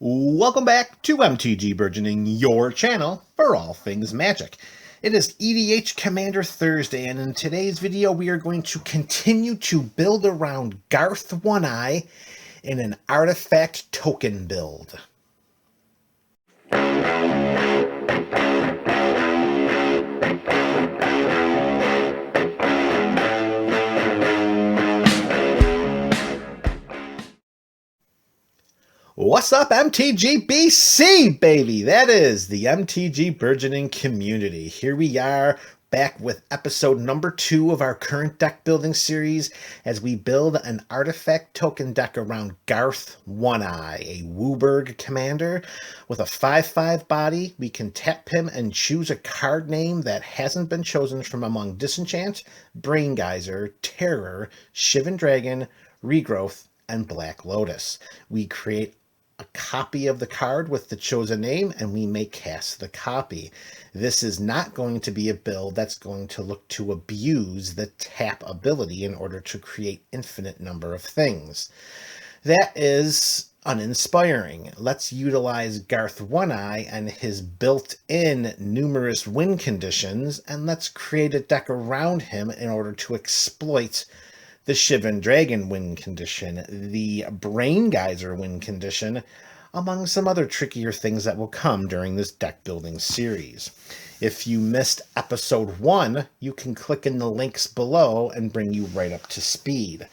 Welcome back to MTG Burgeoning, your channel for all things magic. It is EDH Commander Thursday, and in today's video we are going to continue to build around Garth One-Eye in an artifact token build. What's up, MTG BC, baby? That is the MTG Burgeoning community. Here we are, back with episode number 2 of our current deck building series as we build an artifact token deck around Garth One-Eye, a WUBRG commander with a 5/5 body. We can tap him and choose a card name that hasn't been chosen from among Disenchant, Brain Geyser, Terror, Shivan Dragon, Regrowth, and Black Lotus. We create a copy of the card with the chosen name, and we may cast the copy. This is not going to be a build that's going to look to abuse the tap ability in order to create infinite number of things. That is uninspiring. Let's utilize Garth One-Eye and his built-in numerous win conditions, and let's create a deck around him in order to exploit the Shivan Dragon win condition, the Brain Geyser win condition, among some other trickier things that will come during this deck building series. If you missed episode 1, you can click in the links below and bring you right up to speed.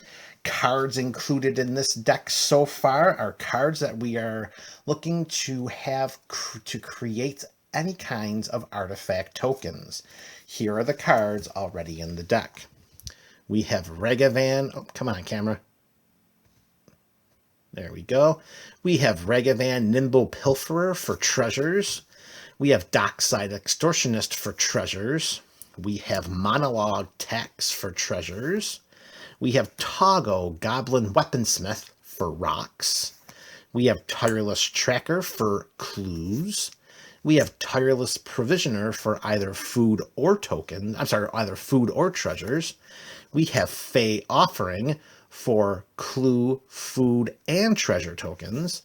Cards included in this deck so far are cards that we are looking to have to create any kinds of artifact tokens. Here are the cards already in the deck. We have Regavan. Oh, come on, camera. There we go. We have Regavan Nimble Pilferer for treasures. We have Dockside Extortionist for treasures. We have Monologue Tax for treasures. We have Toggo Goblin Weaponsmith for rocks. We have Tireless Tracker for clues. We have Tireless Provisioner for either food or either food or treasures. We have Fey Offering for clue, food, and treasure tokens.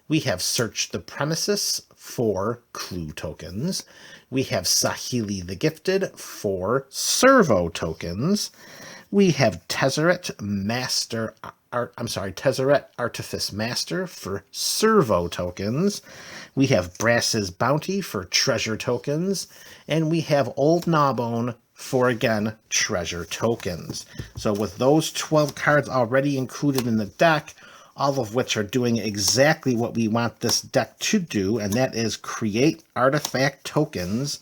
We have Search the Premises for clue tokens. We have Saheeli the Gifted for servo tokens. We have Tezzeret Artifice Master for servo tokens. We have Brass's Bounty for treasure tokens. And we have Old Gnawbone for, again, treasure tokens. So with those 12 cards already included in the deck, all of which are doing exactly what we want this deck to do, and that is create artifact tokens.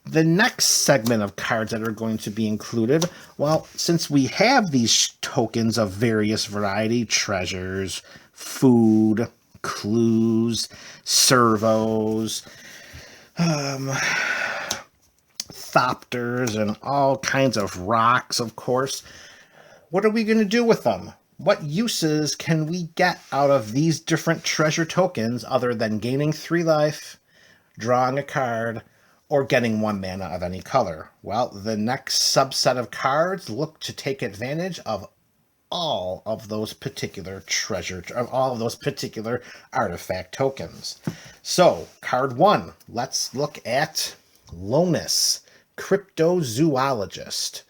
The next segment of cards that are going to be included, well, since we have these tokens of various variety, treasures, food, clues, servos, thopters, and all kinds of rocks, of course. What are we going to do with them? What uses can we get out of these different treasure tokens other than gaining 3 life, drawing a card, or getting 1 mana of any color? Well, the next subset of cards look to take advantage of all of those particular artifact tokens. So, card 1, let's look at Lonus, Cryptozoologist.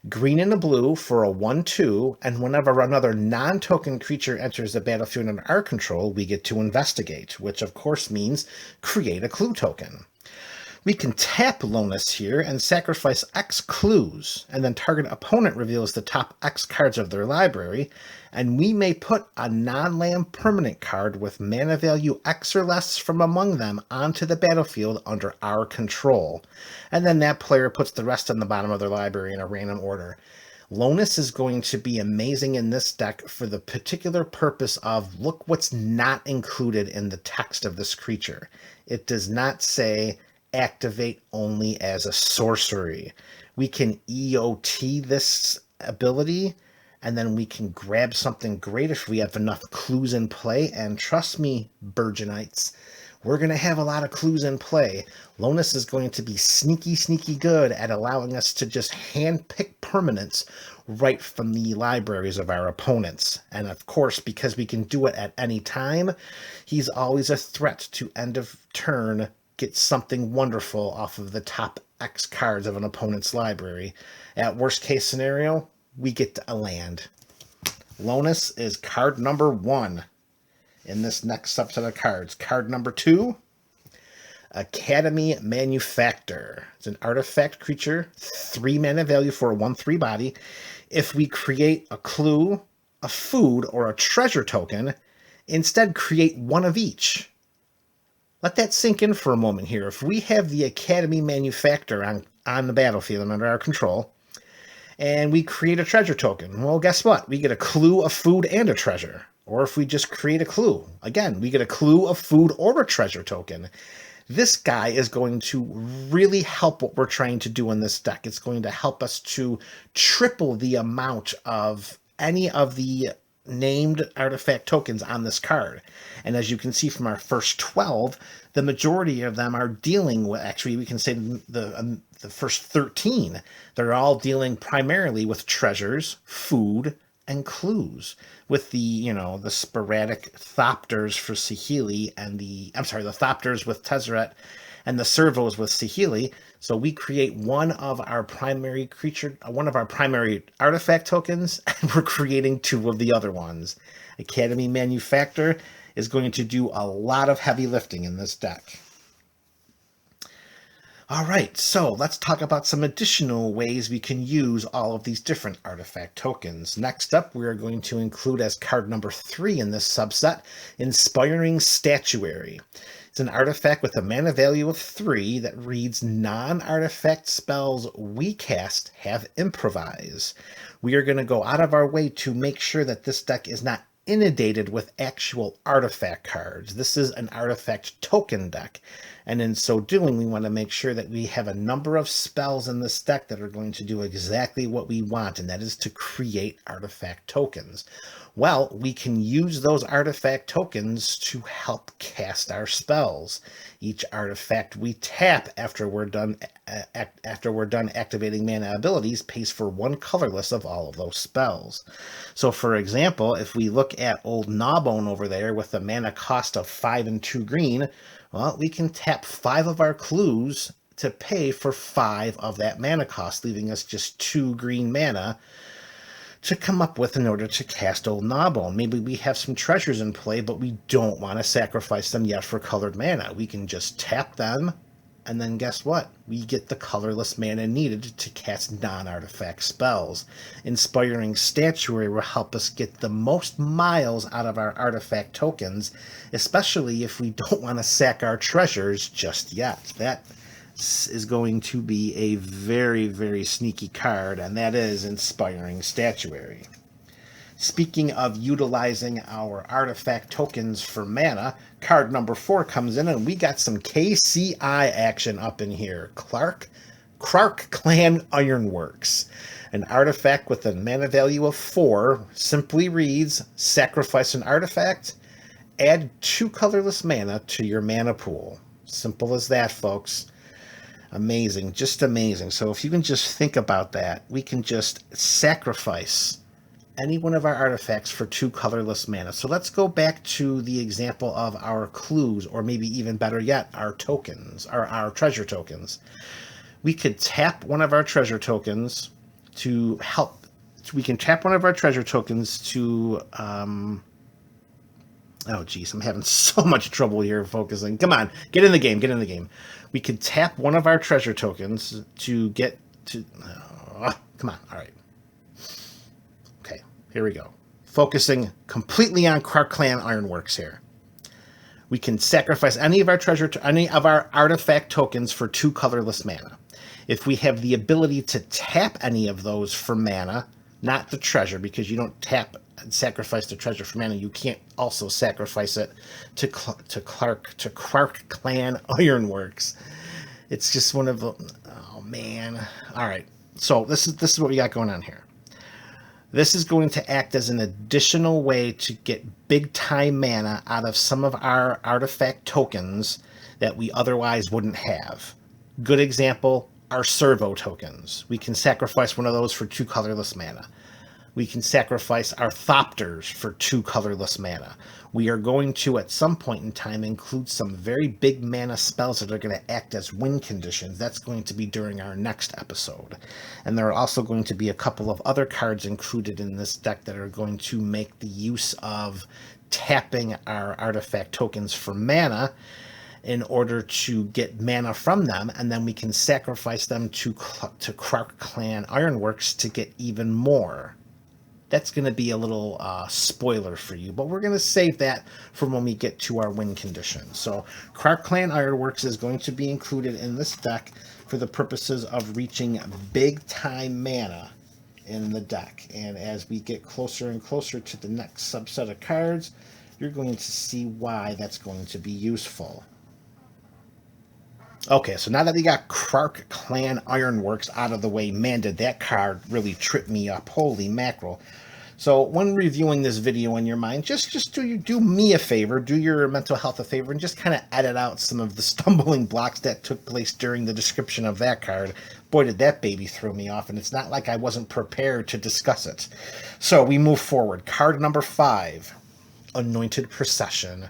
Green and a blue for a 1/2, and whenever another non-token creature enters the battlefield under our control, we get to investigate, which of course means create a clue token. We can tap Lonus here and sacrifice X clues, and then target opponent reveals the top X cards of their library, and we may put a non-land permanent card with mana value X or less from among them onto the battlefield under our control. And then that player puts the rest on the bottom of their library in a random order. Lonus is going to be amazing in this deck for the particular purpose of, look what's not included in the text of this creature. It does not say activate only as a sorcery. We can EOT this ability, and then we can grab something great if we have enough clues in play. And trust me, Burgeonites, we're going to have a lot of clues in play. Lonus is going to be sneaky good at allowing us to just handpick permanents right from the libraries of our opponents. And of course, because we can do it at any time, he's always a threat to end of turn get something wonderful off of the top X cards of an opponent's library. At worst case scenario, we get a land. Lonus is card number 1 in this next subset of cards. Card number 2, Academy Manufactor. It's an artifact creature, 3 mana value for a 1/3 body. If we create a clue, a food, or a treasure token, instead create one of each. Let that sink in for a moment here. If we have the Academy Manufactor on the battlefield and under our control, and we create a treasure token, well, guess what? We get a clue, a food, and a treasure. Or if we just create a clue, again, we get a clue, a food, or a treasure token. This guy is going to really help what we're trying to do in this deck. It's going to help us to triple the amount of any of the named artifact tokens on this card. And as you can see from our first 12, the majority of them are dealing with, actually we can say the first 13, they're all dealing primarily with treasures, food, and clues, with the the sporadic Thopters for Saheeli and the Thopters with Tezzeret and the Servos with Saheeli. So we create one of our primary artifact tokens, and we're creating 2 of the other ones. Academy Manufactor is going to do a lot of heavy lifting in this deck. All right, so let's talk about some additional ways we can use all of these different artifact tokens. Next up, we are going to include as card number 3 in this subset, Inspiring Statuary. It's an artifact with a mana value of 3 that reads, non-artifact spells we cast have improvise. We are going to go out of our way to make sure that this deck is not inundated with actual artifact cards. This is an artifact token deck, and in so doing, we want to make sure that we have a number of spells in this deck that are going to do exactly what we want, and that is to create artifact tokens. Well, we can use those artifact tokens to help cast our spells. Each artifact we tap after we're done activating mana abilities pays for 1 colorless of all of those spells. So for example, if we look at old Gnawbone over there with a mana cost of 5 and 2 green, well, we can tap 5 of our clues to pay for 5 of that mana cost, leaving us just 2 green mana to come up with in order to cast old Gnawbone. Maybe we have some treasures in play, but we don't want to sacrifice them yet for colored mana. We can just tap them, and then guess what? We get the colorless mana needed to cast non-artifact spells. Inspiring Statuary will help us get the most miles out of our artifact tokens, especially if we don't want to sack our treasures just yet. That is going to be a very sneaky card, and that is Inspiring Statuary. Speaking of utilizing our artifact tokens for mana, card number 4 comes in, and we got some KCI action up in here. Krark Clan Ironworks. An artifact with a mana value of 4 simply reads, sacrifice an artifact, add 2 colorless mana to your mana pool. Simple as that, folks. Amazing, just amazing. So if you can just think about that, we can just sacrifice any one of our artifacts for 2 colorless mana. So let's go back to the example of our clues, or maybe even better yet, our tokens, or our treasure tokens. We could tap one of our treasure tokens to help. We can tap one of our treasure tokens to oh geez, I'm having so much trouble here focusing. Come on, get in the game. We could tap one of our treasure tokens to get to... come on, all right. Okay, here we go. Focusing completely on Krark Clan Ironworks here. We can sacrifice any of our artifact tokens for 2 colorless mana. If we have the ability to tap any of those for mana, not the treasure, because you don't tap and sacrifice the treasure for mana, you can't also sacrifice it to Krark Clan Ironworks. It's just one of the... Oh, man. All right. So this is what we got going on here. This is going to act as an additional way to get big time mana out of some of our artifact tokens that we otherwise wouldn't have. Good example, our servo tokens. We can sacrifice one of those for 2 colorless mana. We can sacrifice our Thopters for 2 colorless mana. We are going to, at some point in time, include some very big mana spells that are going to act as win conditions. That's going to be during our next episode. And there are also going to be a couple of other cards included in this deck that are going to make the use of tapping our artifact tokens for mana in order to get mana from them, and then we can sacrifice them to Krark Clan Ironworks to get even more. That's going to be a little spoiler for you, but we're going to save that for when we get to our win condition. So Krark Clan Ironworks is going to be included in this deck for the purposes of reaching big time mana in the deck. And as we get closer and closer to the next subset of cards, you're going to see why that's going to be useful. Okay, so now that we got Krark Clan Ironworks out of the way, man, did that card really trip me up. Holy mackerel. So when reviewing this video in your mind, just do me a favor, do your mental health a favor, and just kind of edit out some of the stumbling blocks that took place during the description of that card. Boy, did that baby throw me off, and it's not like I wasn't prepared to discuss it. So we move forward. Card number 5, Anointed Procession.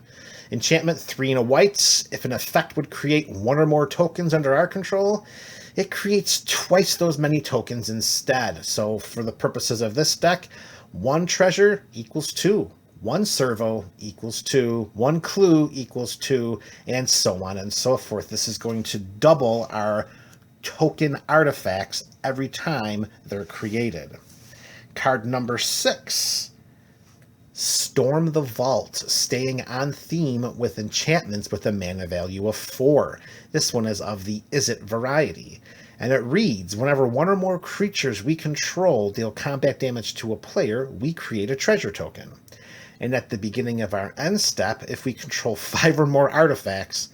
Enchantment, 3 and a white. If an effect would create 1 or more tokens under our control, it creates twice those many tokens instead. So for the purposes of this deck, 1 treasure equals 2. 1 servo equals 2. 1 clue equals 2, and so on and so forth. This is going to double our token artifacts every time they're created. Card number 6. Storm the Vault, staying on theme with enchantments with a mana value of 4. This one is of the Izzet variety. And it reads, whenever 1 or more creatures we control deal combat damage to a player, we create a treasure token. And at the beginning of our end step, if we control 5 or more artifacts,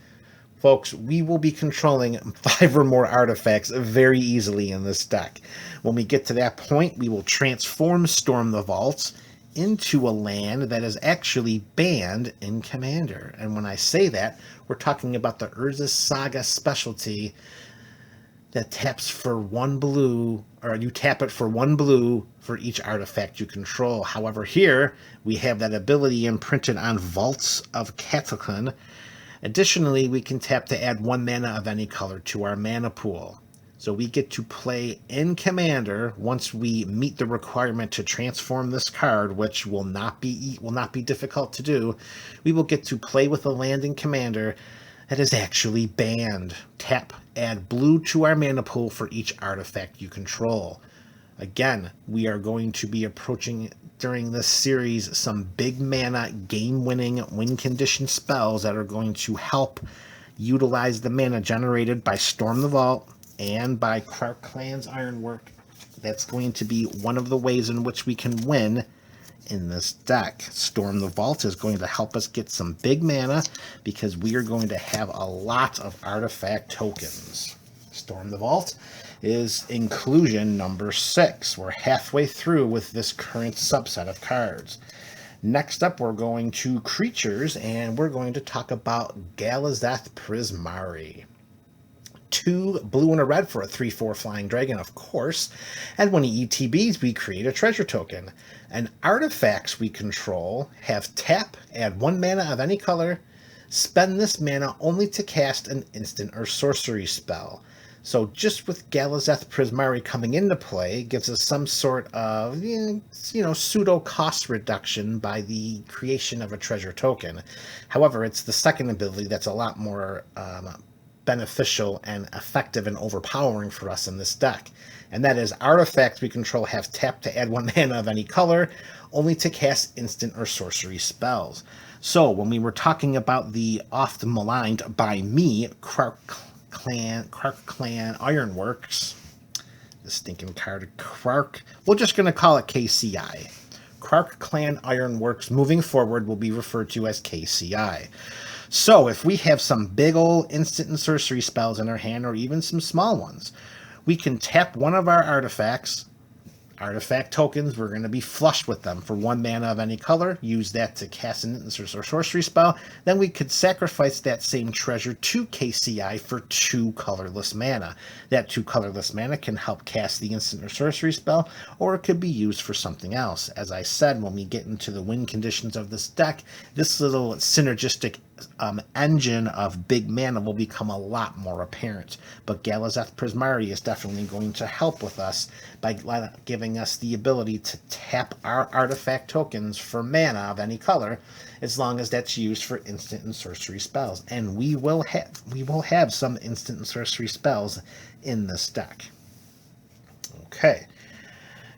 folks, we will be controlling 5 or more artifacts very easily in this deck. When we get to that point, we will transform Storm the Vault into a land that is actually banned in Commander. And when I say that, we're talking about the Urza's Saga specialty that taps for 1 blue, or you tap it for 1 blue for each artifact you control. However, here we have that ability imprinted on Vaults of Cataclysm. Additionally, we can tap to add 1 mana of any color to our mana pool. So we get to play in Commander once we meet the requirement to transform this card, which will not be difficult to do. We will get to play with a land in Commander that is actually banned. Tap, add blue to our mana pool for each artifact you control. Again, we are going to be approaching during this series some big mana game-winning win condition spells that are going to help utilize the mana generated by Storm the Vault and by Krark Clan's Ironwork. That's going to be one of the ways in which we can win in this deck. Storm the Vault is going to help us get some big mana because we are going to have a lot of artifact tokens. Storm the Vault is inclusion number 6. We're halfway through with this current subset of cards. Next up, we're going to creatures, and we're going to talk about Galazeth Prismari. 2 blue and a red for a 3/4 flying dragon, of course. And when he ETBs, we create a treasure token. And artifacts we control have tap, add 1 mana of any color, spend this mana only to cast an instant or sorcery spell. So just with Galazeth Prismari coming into play, gives us some sort of, pseudo cost reduction by the creation of a treasure token. However, it's the second ability that's a lot more beneficial and effective and overpowering for us in this deck. And that is artifacts we control have tap to add 1 mana of any color, only to cast instant or sorcery spells. So when we were talking about the oft maligned by me, Krark Clan Ironworks, the stinking card Krark, we're just going to call it KCI. Krark Clan Ironworks moving forward will be referred to as KCI. So if we have some big old instant and sorcery spells in our hand, or even some small ones, we can tap one of our artifacts, Artifact tokens, we're going to be flushed with them. For 1 mana of any color, use that to cast an instant or sorcery spell. Then we could sacrifice that same treasure to KCI for 2 colorless mana. That 2 colorless mana can help cast the instant or sorcery spell, or it could be used for something else. As I said, when we get into the win conditions of this deck, this little synergistic engine of big mana will become a lot more apparent. But Galazeth Prismari is definitely going to help with us by giving us the ability to tap our artifact tokens for mana of any color, as long as that's used for instant and sorcery spells. And we will have some instant and sorcery spells in this deck. Okay.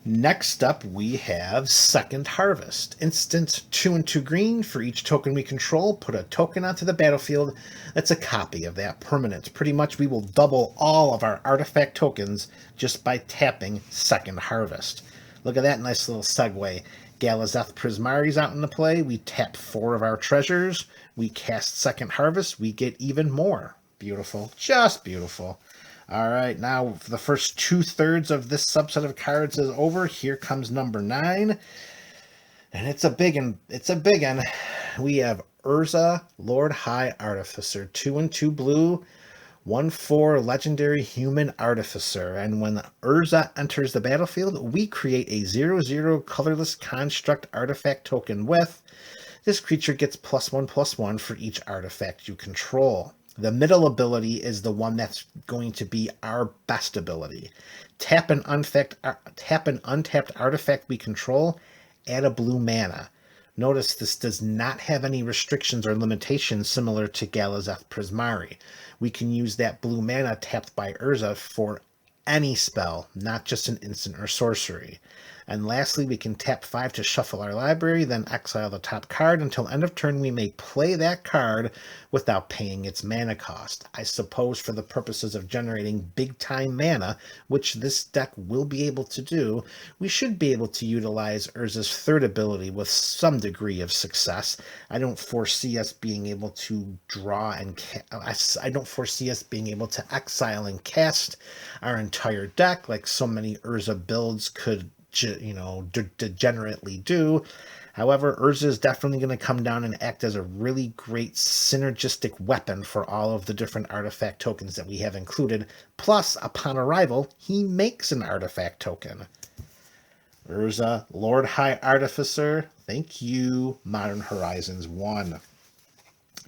Next up, we have Second Harvest. Instant 2 and 2 green. For each token we control, put a token onto the battlefield that's a copy of that permanent. Pretty much we will double all of our artifact tokens just by tapping Second Harvest. Look at that nice little segue. Galazeth Prismari's out into play. We tap 4 of our treasures. We cast Second Harvest. We get even more. Beautiful. Just beautiful. All right, now the first 2/3 of this subset of cards is over. Here comes number 9, and it's a big one. We have Urza, Lord High Artificer, 2 and 2 blue, 1/4 legendary human artificer. And when Urza enters the battlefield, we create a 0/0 colorless construct artifact token with. This creature gets +1/+1 for each artifact you control. The middle ability is the one that's going to be our best ability. Tap an untapped artifact we control, add a blue mana. Notice this does not have any restrictions or limitations similar to Galazeth Prismari. We can use that blue mana tapped by Urza for any spell, not just an instant or sorcery. And lastly, we can tap 5 to shuffle our library, then exile the top card. Until end of turn, we may play that card without paying its mana cost. I suppose for the purposes of generating big-time mana, which this deck will be able to do, we should be able to utilize Urza's 3rd ability with some degree of success. I don't foresee us being able to draw and I don't foresee us being able to exile and cast our entire deck like so many Urza builds could degenerately do. However, Urza is definitely going to come down and act as a really great synergistic weapon for all of the different artifact tokens that we have included. Plus, upon arrival, he makes an artifact token. Urza, Lord High Artificer. Thank you, Modern Horizons 1.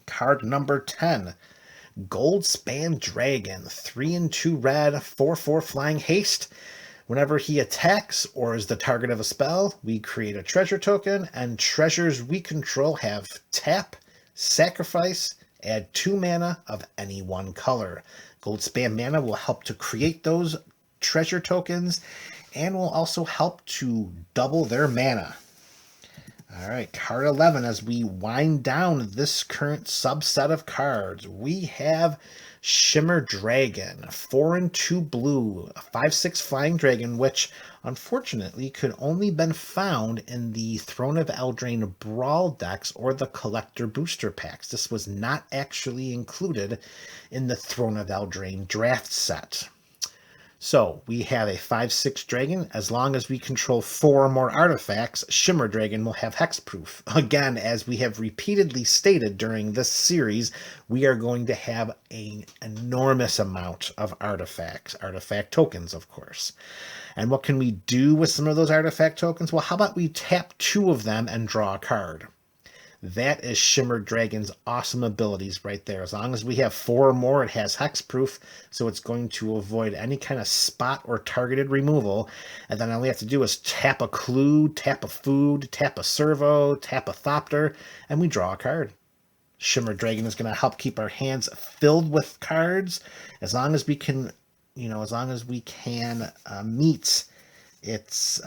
Card number 10. Goldspan Dragon. 3 and 2 red, 4/4 flying haste. Whenever he attacks or is the target of a spell, we create a treasure token, and treasures we control have tap, sacrifice, add 2 mana of any one color. Goldspan mana will help to create those treasure tokens and will also help to double their mana. All right, card 11. As we wind down this current subset of cards, we have Shimmer Dragon, 4 and 2 blue, a 5/6 flying dragon, which unfortunately could only been found in the Throne of Eldraine Brawl decks or the Collector Booster Packs. This was not actually included in the Throne of Eldraine draft set. So we have a 5/6 dragon. As long as we control 4 or more artifacts, Shimmer Dragon will have hexproof. Again, as we have repeatedly stated during this series, we are going to have an enormous amount of artifacts, artifact tokens, of course. And what can we do with some of those artifact tokens? Well, how about we tap 2 of them and draw a card? That is Shimmer Dragon's awesome abilities right there. As long as we have 4 or more, it has hexproof, so it's going to avoid any kind of spot or targeted removal. And then all we have to do is tap a clue, tap a food, tap a servo, tap a thopter, and we draw a card. Shimmer Dragon is going to help keep our hands filled with cards as long as we can, meet its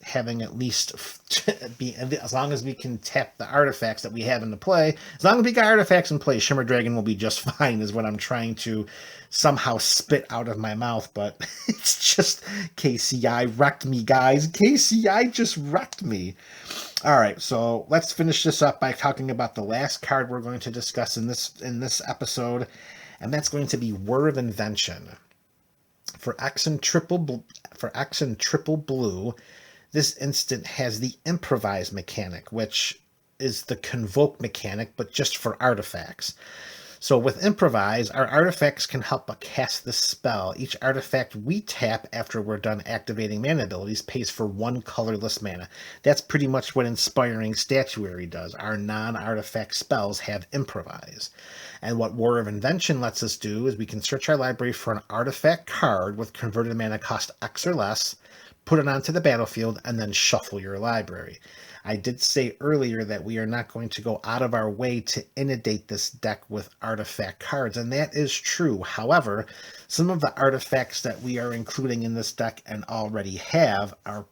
having at least be, as long as we can tap the artifacts that we have into play. As long as we got artifacts in play, Shimmer Dragon will be just fine, is what I'm trying to somehow spit out of my mouth. But it's just KCI wrecked me, guys. KCI just wrecked me. All right, so let's finish this up by talking about the last card we're going to discuss in this episode, and that's going to be Whir of Invention. For X and triple blue, this instant has the improvise mechanic, which is the convoke mechanic, but just for artifacts. So with Improvise, our artifacts can help us cast this spell. Each artifact we tap after we're done activating mana abilities pays for 1 colorless mana. That's pretty much what Inspiring Statuary does. Our non-artifact spells have Improvise. And what War of Invention lets us do is we can search our library for an artifact card with converted mana cost X or less, put it onto the battlefield, and then shuffle your library. I did say earlier that we are not going to go out of our way to inundate this deck with artifact cards, and that is true. However, some of the artifacts that we are including in this deck and already have are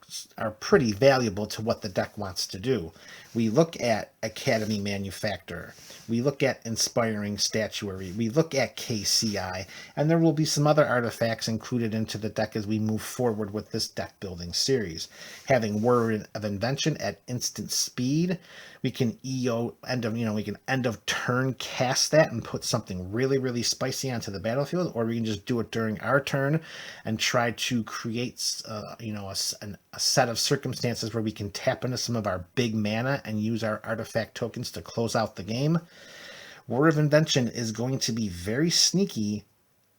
pretty valuable to what the deck wants to do. We look at Academy Manufacturer, we look at Inspiring Statuary, we look at KCI, and there will be some other artifacts included into the deck as we move forward with this deck building series. Having Word of Invention at instant speed, we can end of turn cast that and put something really spicy onto the battlefield, or we can just do it during our turn and try to create a set of circumstances where we can tap into some of our big mana and use our artifact tokens to close out the game. Word of Invention is going to be very sneaky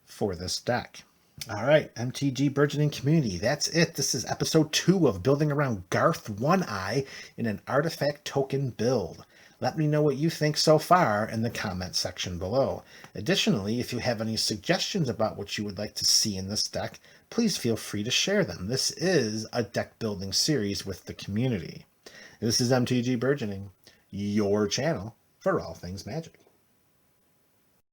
for this deck. All right, MTG Burgeoning Community, that's it. This is episode 2 of building around Garth One-Eye in an artifact token build. Let me know what you think so far in the comment section below. Additionally, if you have any suggestions about what you would like to see in this deck, please feel free to share them. This is a deck building series with the community. This is MTG Burgeoning, your channel for all things Magic.